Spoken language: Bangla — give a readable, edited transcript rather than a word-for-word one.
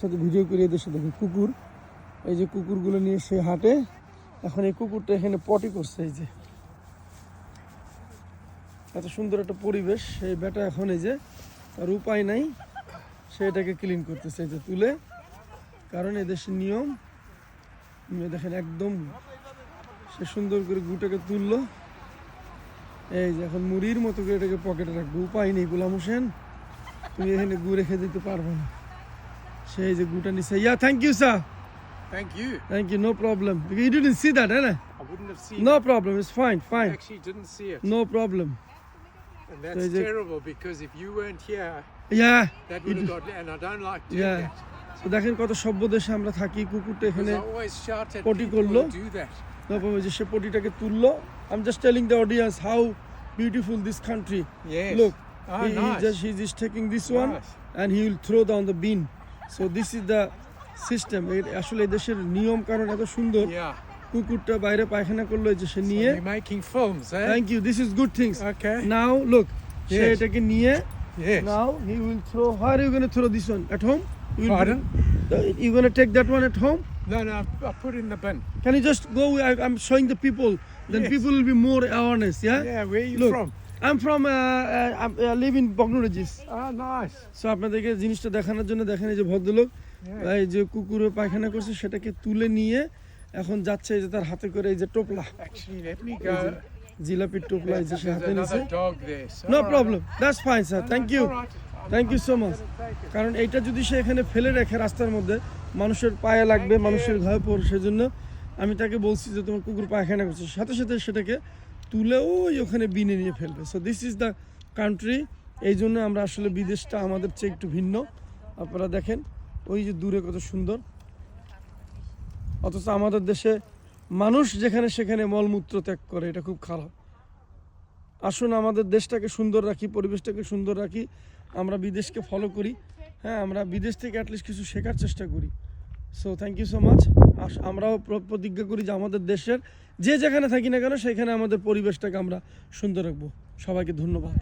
সাথে ভিডিও করে এদের সাথে দেখুন কুকুর, এই যে কুকুরগুলো নিয়ে সে হাঁটে। এখন এই কুকুরটা এখানে পটি করছে, এই যে এত সুন্দর একটা পরিবেশ। সেই বেটা এখন এই যে তার উপায় নাই, সে এটাকে ক্লিন করতেছে, এই যে তুলে। কারণ এদেশের নিয়ম দেখেন একদম সে সুন্দর করে গুটাকে তুললো। এই যে এখন মুড়ির মতো করে এটাকে পকেটে রাখবো, উপায় নেই। গোলাম হোসেন, তুমি এখানে গু রেখে দিতে পারবো না। সেই যে গুটা নিছে। Yeah, thank you sir. Thank you, no problem. You didn't see that, eh? I wouldn't have seen No it. problem, it's fine. I actually didn't see it. No problem. And that's terrible because if you weren't here, Yeah. that would have got, and I don't like doing Yeah. that. So দেখেন কত সভ্য দেশে আমরা থাকি। কুকুরটা Because এখানে I always shout at potty people করলো। who do that. no problem, যে সে পটিটাকে তুললো। I'm just telling the audience how beautiful this country. Yes. Look, Oh, nice. he's just taking this one Nice. and he will throw down the bin. So this is the system. আসলে এই দেশের নিয়ম কারণ এত সুন্দর। Yeah. কুকুরটা বাইরে পায়খানা করলো, এই যে সে So নিয়ে। you're making films, eh? Thank you, this is good things. Okay. Now look, say Yes. এটাকে নিয়ে Yes. now he will throw. Where are you going to throw this one? At home? Pardon? You going to take that one at home? No, I put it in the bin. Can you just go? I'm showing the people. Then Yes. people will be more awareness. Yeah. Yeah, where are you Look, from? I'm from. I live in Bognoragis. Oh, nice. So আপনাদেরকে জিনিসটা দেখানোর জন্য দেখেন, এই যে ভদ্রলোক এই যে কুকুরে পায়খানা করছে সেটাকে তুলে নিয়ে এখন যাচ্ছে, এই যে তার হাতে করে এই যে টোপলা, Actually, let me go. জিলাপির টোপলা এই যে সে There's হাতে নিছে। another dog there. So No all right. problem. That's fine, sir. Thank you. All right. Thank you so much. Better take it. কারণ এইটা যদি সে এখানে ফেলে রাখে রাস্তার মধ্যে, মানুষের পায়ে লাগবে, মানুষের ঘায়ে পড়ে। সেজন্য আমি তাকে বলছি যে তোমার কুকুর পায়খানা করছে, সাথে সাথে সেটাকে তুলে ওই ওখানে বিনে নিয়ে ফেলবে। So this is the country. এই জন্য আমরা আসলে বিদেশটা আমাদের চেয়ে একটু ভিন্ন। আপনারা দেখেন ওই যে দূরে কত সুন্দর, অথচ আমাদের দেশে মানুষ যেখানে সেখানে মলমূত্র ত্যাগ করে, এটা খুব খারাপ। আসুন আমাদের দেশটাকে সুন্দর রাখি, পরিবেশটাকে সুন্দর রাখি। আমরা বিদেশকে ফলো করি, হ্যাঁ, আমরা বিদেশ থেকে অ্যাটলিস্ট কিছু শেখার চেষ্টা করি। So thank you so much. আমরাও প্রতিজ্ঞা করি যে আমাদের দেশের যে যেখানে থাকি না কেন সেখানে আমাদের পরিবেশটাকে আমরা সুন্দর রাখবো। সবাইকে ধন্যবাদ।